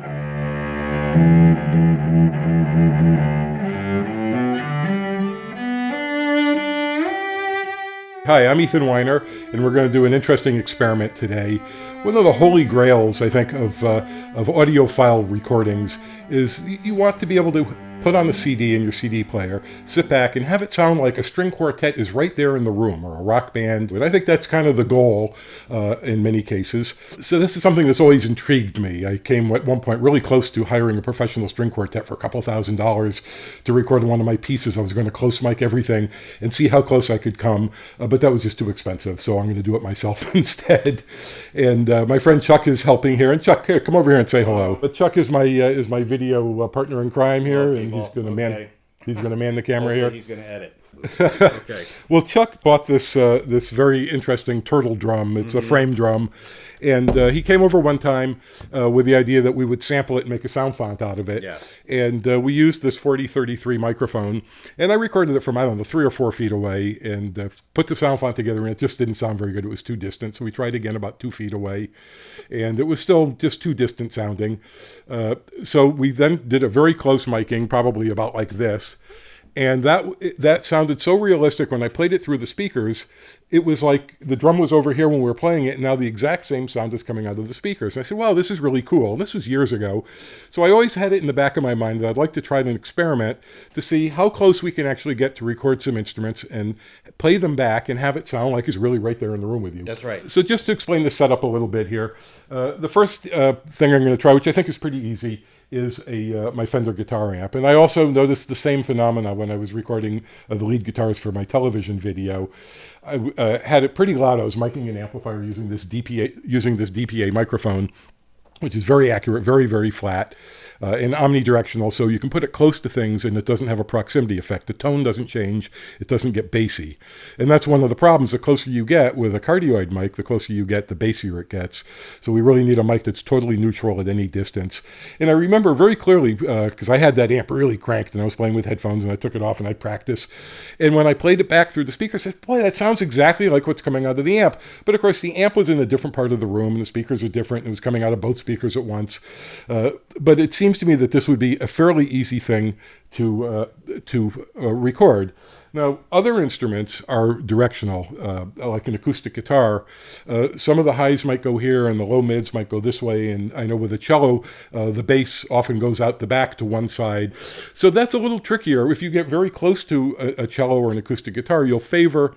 Hi, I'm Ethan Weiner, and we're going to do an interesting experiment today. One of the holy grails, I think, of audiophile recordings is you want to be able to put on the CD in your CD player, sit back, and have it sound like a string quartet is right there in the room, or a rock band. And I think that's kind of the goal in many cases. So this is something that's always intrigued me. I came at one point really close to hiring a professional string quartet for a couple $1,000s to record one of my pieces. I was going to close mic everything and see how close I could come, but that was just too expensive, so I'm going to do it myself instead. And my friend Chuck is helping here. And Chuck, here, come over here and say hello. But Chuck is my video partner in crime here, and he's going to man the camera here. He's going to edit. Okay. Well, Chuck bought this very interesting turtle drum. It's a frame drum, and he came over one time with the idea that we would sample it and make a sound font out of it. Yes. And we used this 4033 microphone, and I recorded it from, I don't know, 3 or 4 feet away, and put the sound font together, and it just didn't sound very good. It was too distant, so we tried again about 2 feet away, and it was still just too distant sounding. So we then did a very close miking, probably about like this. And that sounded so realistic when I played it through the speakers. It was like the drum was over here when we were playing it, and now the exact same sound is coming out of the speakers. And I said, wow, this is really cool. And this was years ago. So I always had it in the back of my mind that I'd like to try an experiment to see how close we can actually get to record some instruments and play them back and have it sound like it's really right there in the room with you. That's right. So just to explain the setup a little bit here, the first thing I'm going to try, which I think is pretty easy, is my Fender guitar amp. And I also noticed the same phenomena when I was recording the lead guitars for my television video. I had it pretty loud. I was miking an amplifier using this DPA microphone, which is very accurate, very, very flat, and omnidirectional, so you can put it close to things and it doesn't have a proximity effect. The tone doesn't change, it doesn't get bassy. And that's one of the problems. The closer you get with a cardioid mic, the closer you get, the bassier it gets. So we really need a mic that's totally neutral at any distance. And I remember very clearly, because I had that amp really cranked and I was playing with headphones and I took it off and I practiced. And when I played it back through the speaker, I said, boy, that sounds exactly like what's coming out of the amp. But of course, the amp was in a different part of the room and the speakers are different. It was coming out of both speakers at once. But it seems to me that this would be a fairly easy thing to record. Now, other instruments are directional, like an acoustic guitar. Some of the highs might go here and the low mids might go this way. And I know with a cello, the bass often goes out the back to one side. So that's a little trickier. If you get very close to a cello or an acoustic guitar, you'll favor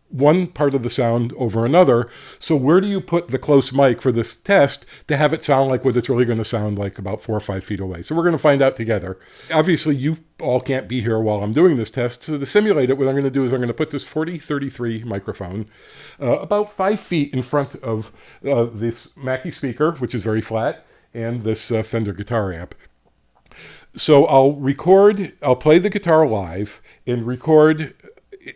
one part of the sound over another. So where do you put the close mic for this test to have it sound like what it's really going to sound like about 4 or 5 feet away? So we're going to find out together. Obviously, you all can't be here while I'm doing this test. So to simulate it, what I'm going to do is I'm going to put this 4033 microphone about 5 feet in front of this Mackie speaker, which is very flat, and this Fender guitar amp. So I'll play the guitar live and record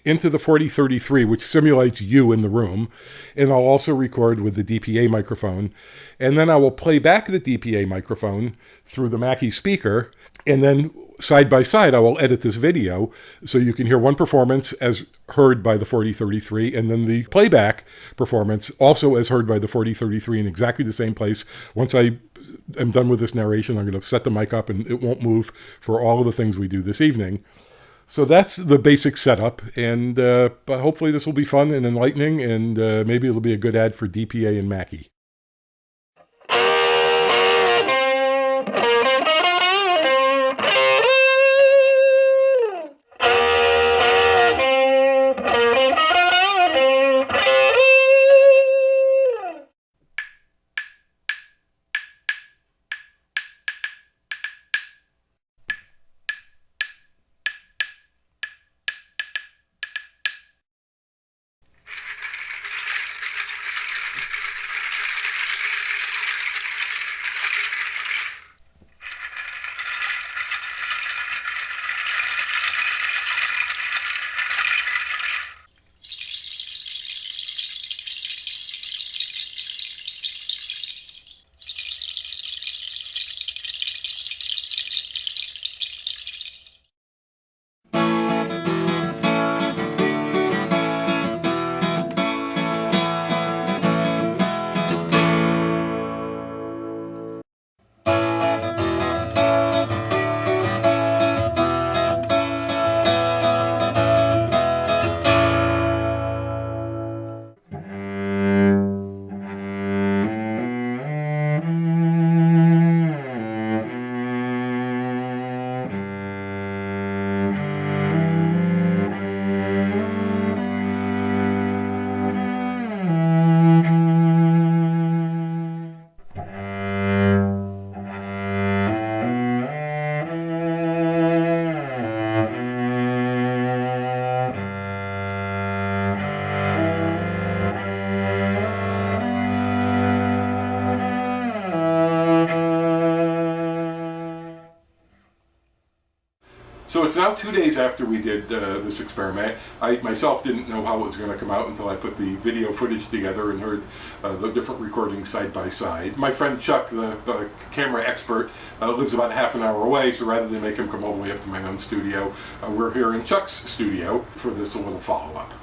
into the 4033, which simulates you in the room, and I'll also record with the DPA microphone, and then I will play back the DPA microphone through the Mackie speaker, and then side by side I will edit this video so you can hear one performance as heard by the 4033, and then the playback performance also as heard by the 4033 in exactly the same place. Once I am done with this narration, I'm going to set the mic up and it won't move for all of the things we do this evening. So that's the basic setup, and but hopefully this will be fun and enlightening, and maybe it'll be a good ad for DPA and Mackie. So it's now 2 days after we did this experiment. I myself didn't know how it was going to come out until I put the video footage together and heard the different recordings side by side. My friend Chuck, the camera expert, lives about half an hour away, so rather than make him come all the way up to my own studio, we're here in Chuck's studio for this little follow-up.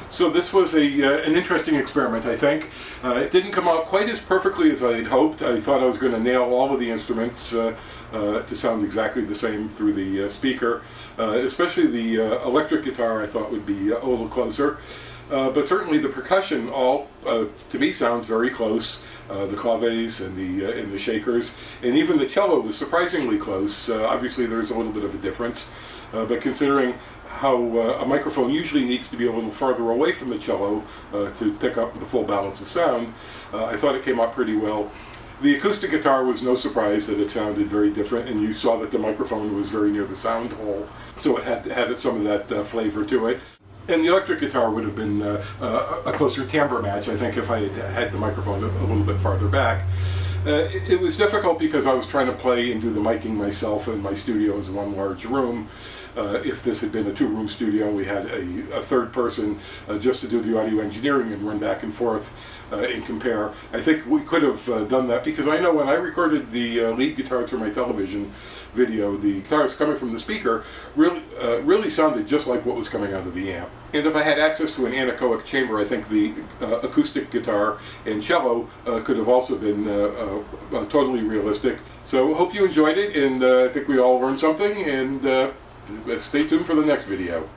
So this was an interesting experiment, I think. It didn't come out quite as perfectly as I had hoped. I thought I was going to nail all of the instruments to sound exactly the same through the speaker. Especially the electric guitar I thought would be a little closer. But certainly the percussion all, to me, sounds very close. The claves and the shakers, and even the cello was surprisingly close. Obviously there's a little bit of a difference, but considering how a microphone usually needs to be a little farther away from the cello to pick up the full balance of sound, I thought it came out pretty well. The acoustic guitar was no surprise that it sounded very different, and you saw that the microphone was very near the sound hole, so it had some of that flavor to it. And the electric guitar would have been a closer timbre match, I think, if I had the microphone a little bit farther back. It was difficult because I was trying to play and do the miking myself, and my studio is one large room. If this had been a two-room studio and we had a third person just to do the audio engineering and run back and forth and compare, I think we could have done that, because I know when I recorded the lead guitars for my television video, the guitars coming from the speaker really sounded just like what was coming out of the amp. And if I had access to an anechoic chamber, I think the acoustic guitar and cello could have also been totally realistic. So hope you enjoyed it, and I think we all learned something, and stay tuned for the next video.